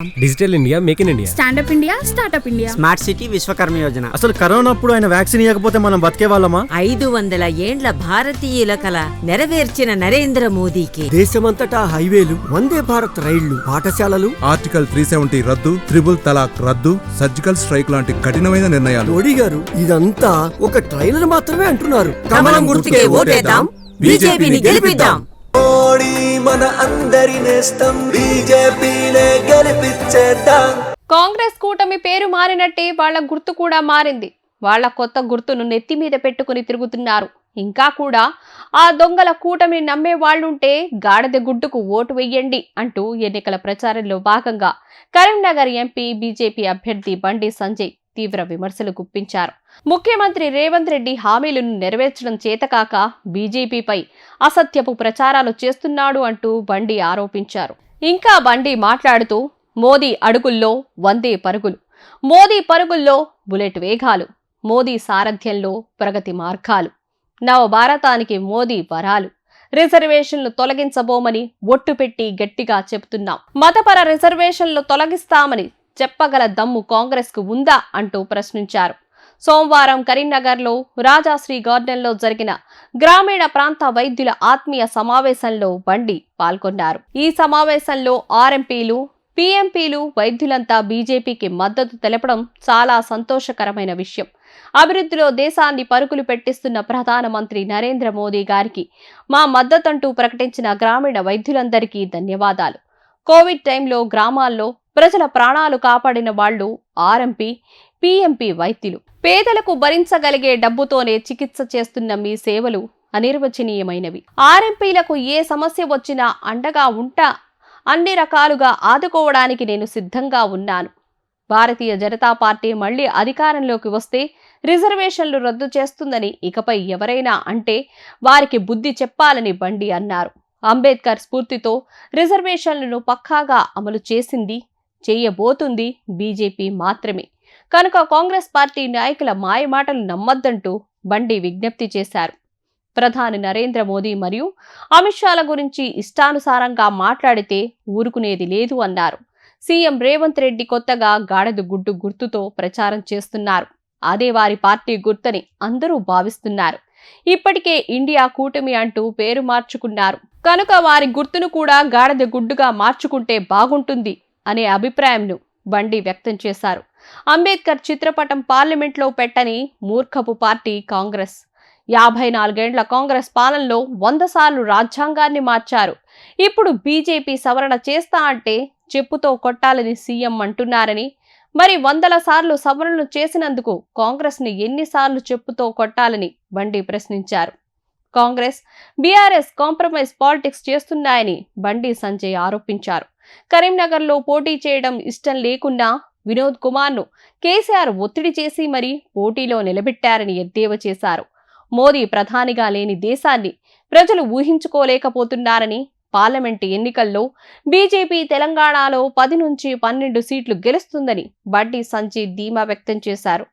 Digital India, make in India, stand up India, startup India, smart city, Vishwakarma Yojana. అసలు corona అప్పుడు ఆయన vaccine ఇవ్వకపోతే మనం బతికే వాళ్ళమా? 500 ఏండ్ల భారతీయుల కల నెరవేర్చిన నరేంద్ర మోదీకి దేశమంతటా హైవేలు, వందే భారత్ రైళ్లు, పాఠశాలలు, ఆర్టికల్ 370 రద్దు, త్రిబుల్ తలాక్ రద్దు, సర్జికల్ స్ట్రైక్ లాంటి కఠినమైన నిర్ణయాలు. మోడీ గారు ఇదంతా ఒక ట్రైలర్ మాత్రమే అంటున్నారు. కమలం గుర్తుకే ఓటేద్దాం, బీజేపీని గెలిపిద్దాం. మోడీ మన అందరి నేస్తం, బీజేపీనే గెలిపించేద్దాం. కాంగ్రెస్ కూటమి పేరు మారినట్టే వాళ్ల గుర్తు కూడా మారింది. వాళ్ల కొత్త గుర్తును నెత్తి మీద పెట్టుకుని తిరుగుతున్నారు. ఇంకా కూడా ఆ దొంగల కూటమిని నమ్మే వాళ్లుంటే గాడిద గుడ్డుకు ఓటు వెయ్యండి అంటూ ఎన్నికల ప్రచారంలో భాగంగా కరీంనగర్ ఎంపీ బీజేపీ అభ్యర్థి బండి సంజయ్ తీవ్ర విమర్శలు గుప్పించారు. ముఖ్యమంత్రి రేవంత్ రెడ్డి హామీలను నెరవేర్చడం చేతకాక బీజేపీపై అసత్యపు ప్రచారాలు చేస్తున్నాడు అంటూ బండి ఆరోపించారు. ఇంకా బండి మాట్లాడుతూ మోదీ అడుగుల్లో వందే పరుగులు, మోదీ పరుగుల్లో బుల్లెట్ వేగాలు, మోదీ సారథ్యంలో ప్రగతి మార్గాలు, నవభారతానికి మోదీ వరాలు, రిజర్వేషన్లు తొలగించబోమని ఒట్టు పెట్టి గట్టిగా చెబుతున్నాం, మతపర రిజర్వేషన్లు తొలగిస్తామని చెప్పగల దమ్ము కాంగ్రెస్ కు ఉందా అంటూ ప్రశ్నించారు. సోమవారం కరీంనగర్లో రాజాశ్రీ గార్డెన్లో జరిగిన గ్రామీణ ప్రాంత వైద్యుల ఆత్మీయ సమావేశంలో బండి పాల్గొన్నారు. ఈ సమావేశంలో ఆర్ఎంపీలు, పీఎంపీలు, వైద్యులంతా బీజేపీకి మద్దతు తెలపడం చాలా సంతోషకరమైన విషయం. అభివృద్ధిలో దేశాన్ని పరుగులు పెట్టిస్తున్న ప్రధానమంత్రి నరేంద్ర మోదీ గారికి మా మద్దతంటూ ప్రకటించిన గ్రామీణ వైద్యులందరికీ ధన్యవాదాలు. కోవిడ్ టైంలో గ్రామాల్లో ప్రజల ప్రాణాలు కాపాడిన వాళ్లు ఆర్ఎంపీ, పీఎంపీ వైద్యులు. పేదలకు భరించగలిగే డబ్బుతోనే చికిత్స చేస్తున్న మీ సేవలు అనిర్వచనీయమైనవి. ఆర్ఎంపీలకు ఏ సమస్య వచ్చినా అండగా ఉంటా, అన్ని రకాలుగా ఆదుకోవడానికి నేను సిద్ధంగా ఉన్నాను. భారతీయ జనతా పార్టీ మళ్లీ అధికారంలోకి వస్తే రిజర్వేషన్లు రద్దు చేస్తుందని ఇకపై ఎవరైనా అంటే వారికి బుద్ధి చెప్పాలని బండి అన్నారు. అంబేద్కర్ స్ఫూర్తితో రిజర్వేషన్లను పక్కాగా అమలు చేసింది, చేయబోతుంది బీజేపీ మాత్రమే. కనుక కాంగ్రెస్ పార్టీ నాయకుల మాయమాటలు నమ్మొద్దంటూ బండి విజ్ఞప్తి చేశారు. ప్రధాని నరేంద్ర మోదీ మరియు అమిత్ షాల గురించి ఇష్టానుసారంగా మాట్లాడితే ఊరుకునేది లేదు అన్నారు. సీఎం రేవంత్ రెడ్డి కొత్తగా గాడిద గుడ్డు గుర్తుతో ప్రచారం చేస్తున్నారు. అదే వారి పార్టీ గుర్తని అందరూ భావిస్తున్నారు. ఇప్పటికే ఇండియా కూటమి అంటూ పేరు మార్చుకున్నారు. కనుక వారి గుర్తును కూడా గాడిద గుడ్డుగా మార్చుకుంటే బాగుంటుంది అనే అభిప్రాయంను బండి వ్యక్తం చేశారు. అంబేద్కర్ చిత్రపటం పార్లమెంట్లో పెట్టని మూర్ఖపు పార్టీ కాంగ్రెస్. 54 ఏండ్ల కాంగ్రెస్ పాలనలో 100 సార్లు రాజ్యాంగాన్ని మార్చారు. ఇప్పుడు బీజేపీ సవరణ చేస్తా అంటే చెప్పుతో కొట్టాలని సీఎం అంటున్నారని, మరి 100 సార్లు సవరణలు చేసినందుకు కాంగ్రెస్ ని ఎన్నిసార్లు చెప్పుతో కొట్టాలని బండి ప్రశ్నించారు. కాంగ్రెస్, బీఆర్ఎస్ కాంప్రమైజ్ పాలిటిక్స్ చేస్తున్నాయని బండి సంజయ్ ఆరోపించారు. కరీంనగర్లో పోటీ చేయడం ఇష్టం లేకున్నా వినోద్ కుమార్ను కేసీఆర్ ఒత్తిడి చేసి మరీ పోటీలో నిలబెట్టారని ఎద్దేవా చేశారు. మోదీ ప్రధానిగా లేని దేశాన్ని ప్రజలు ఊహించుకోలేకపోతున్నారని, పార్లమెంటు ఎన్నికల్లో బీజేపీ తెలంగాణలో 10 నుంచి 12 సీట్లు గెలుస్తుందని బండి సంజయ్ ధీమా వ్యక్తం చేశారు.